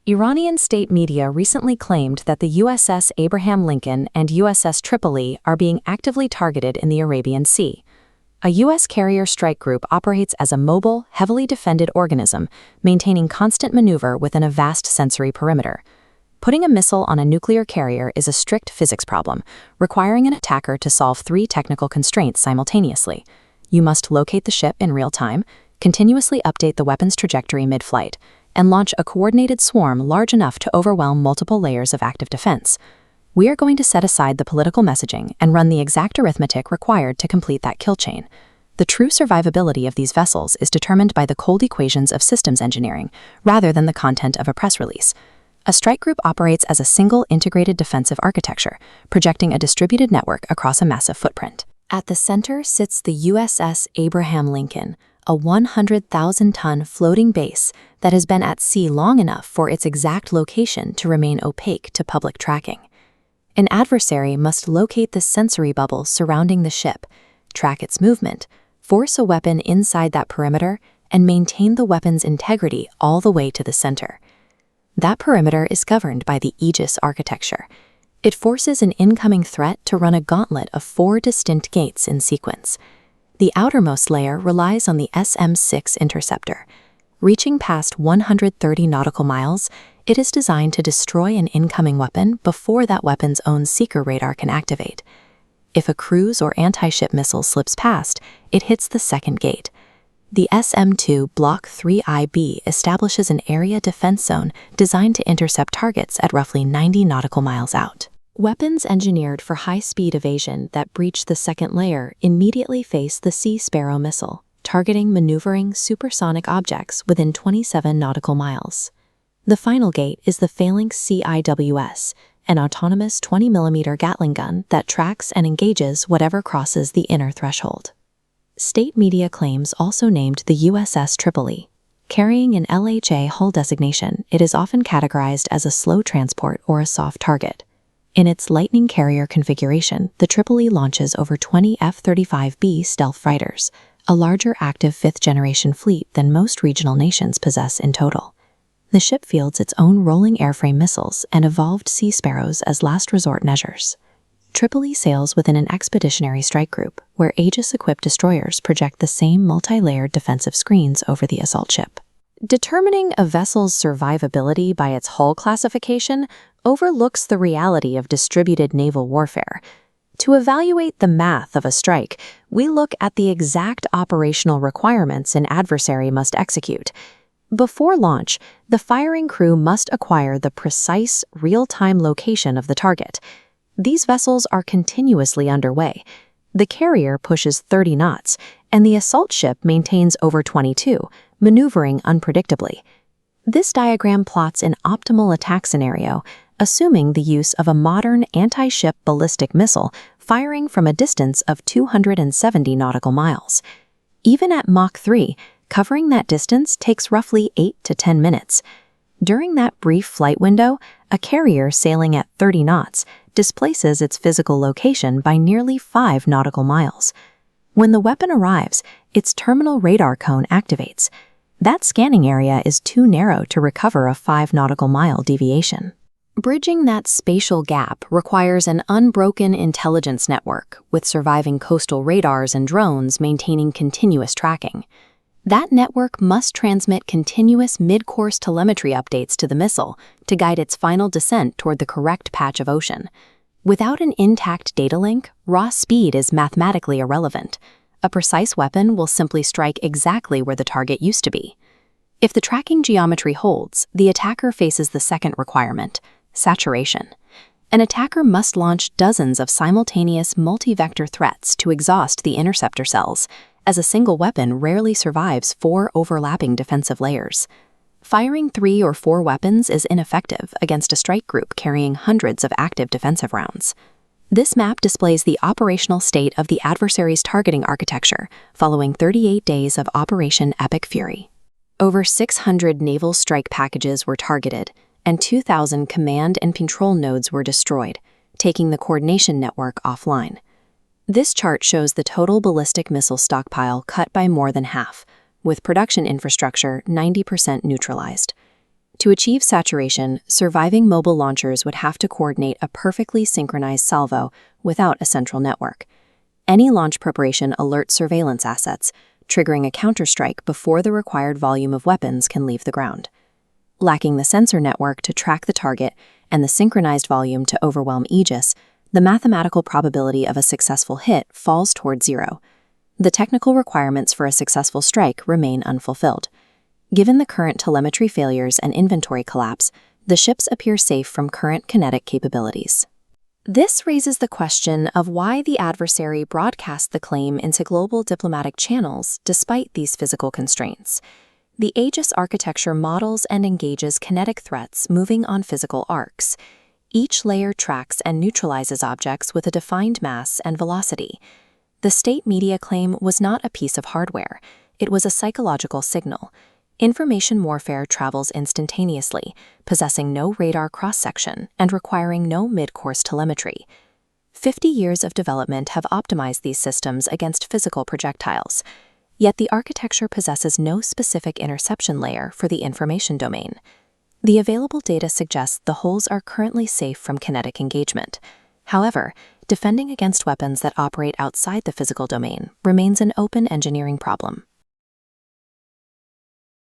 Iranian state media recently claimed that the USS Abraham Lincoln and USS Tripoli are being actively targeted in the Arabian Sea. A U.S. carrier strike group operates as a mobile, heavily defended organism, maintaining constant maneuver within a vast sensory perimeter. Putting a missile on a nuclear carrier is a strict physics problem, requiring an attacker to solve three technical constraints simultaneously. You must locate the ship in real time, continuously update the weapon's trajectory mid-flight, and launch a coordinated swarm large enough to overwhelm multiple layers of active defense. We are going to set aside the political messaging and run the exact arithmetic required to complete that kill chain. The true survivability of these vessels is determined by the cold equations of systems engineering, rather than the content of a press release. A strike group operates as a single integrated defensive architecture, projecting a distributed network across a massive footprint. At the center sits the USS Abraham Lincoln, a 100,000-ton floating base that has been at sea long enough for its exact location to remain opaque to public tracking. An adversary must locate the sensory bubble surrounding the ship, track its movement, force a weapon inside that perimeter, and maintain the weapon's integrity all the way to the center. That perimeter is governed by the Aegis architecture. It forces an incoming threat to run a gauntlet of 4 distinct gates in sequence. The outermost layer relies on the SM-6 interceptor. Reaching past 130 nautical miles, it is designed to destroy an incoming weapon before that weapon's own seeker radar can activate. If a cruise or anti-ship missile slips past, it hits the second gate. The SM-2 Block 3IB establishes an area defense zone designed to intercept targets at roughly 90 nautical miles out. Weapons engineered for high-speed evasion that breach the second layer immediately face the Sea Sparrow missile, targeting maneuvering supersonic objects within 27 nautical miles. The final gate is the Phalanx CIWS, an autonomous 20mm Gatling gun that tracks and engages whatever crosses the inner threshold. State media claims also named the USS Tripoli. Carrying an LHA hull designation, it is often categorized as a slow transport or a soft target. In its Lightning carrier configuration, the Tripoli launches over 20 F-35B stealth fighters, a larger active fifth-generation fleet than most regional nations possess in total. The ship fields its own rolling airframe missiles and evolved Sea Sparrows as last resort measures. Tripoli sails within an expeditionary strike group, where Aegis-equipped destroyers project the same multi-layered defensive screens over the assault ship. Determining a vessel's survivability by its hull classification overlooks the reality of distributed naval warfare. To evaluate the math of a strike, we look at the exact operational requirements an adversary must execute. Before launch, the firing crew must acquire the precise, real-time location of the target. These vessels are continuously underway. The carrier pushes 30 knots, and the assault ship maintains over 22, maneuvering unpredictably. This diagram plots an optimal attack scenario, assuming the use of a modern anti-ship ballistic missile firing from a distance of 270 nautical miles. Even at Mach 3, covering that distance takes roughly 8 to 10 minutes. During that brief flight window, a carrier sailing at 30 knots displaces its physical location by nearly 5 nautical miles. When the weapon arrives, its terminal radar cone activates. That scanning area is too narrow to recover a 5 nautical mile deviation. Bridging that spatial gap requires an unbroken intelligence network, with surviving coastal radars and drones maintaining continuous tracking. That network must transmit continuous mid-course telemetry updates to the missile to guide its final descent toward the correct patch of ocean. Without an intact data link, raw speed is mathematically irrelevant. A precise weapon will simply strike exactly where the target used to be. If the tracking geometry holds, the attacker faces the second requirement: saturation. An attacker must launch dozens of simultaneous multi-vector threats to exhaust the interceptor cells, as a single weapon rarely survives 4 overlapping defensive layers. Firing 3 or 4 weapons is ineffective against a strike group carrying hundreds of active defensive rounds. This map displays the operational state of the adversary's targeting architecture following 38 days of Operation Epic Fury. Over 600 naval strike packages were targeted, and 2,000 command and control nodes were destroyed, taking the coordination network offline. This chart shows the total ballistic missile stockpile cut by more than half, with production infrastructure 90% neutralized. To achieve saturation, surviving mobile launchers would have to coordinate a perfectly synchronized salvo without a central network. Any launch preparation alerts surveillance assets, triggering a counterstrike before the required volume of weapons can leave the ground. Lacking the sensor network to track the target and the synchronized volume to overwhelm Aegis, the mathematical probability of a successful hit falls toward zero. The technical requirements for a successful strike remain unfulfilled. Given the current telemetry failures and inventory collapse, the ships appear safe from current kinetic capabilities. This raises the question of why the adversary broadcast the claim into global diplomatic channels despite these physical constraints. The Aegis architecture models and engages kinetic threats moving on physical arcs. Each layer tracks and neutralizes objects with a defined mass and velocity. The state media claim was not a piece of hardware. It was a psychological signal. Information warfare travels instantaneously, possessing no radar cross-section and requiring no mid-course telemetry. 50 years of development have optimized these systems against physical projectiles. Yet the architecture possesses no specific interception layer for the information domain. The available data suggests the hulls are currently safe from kinetic engagement. However, defending against weapons that operate outside the physical domain remains an open engineering problem.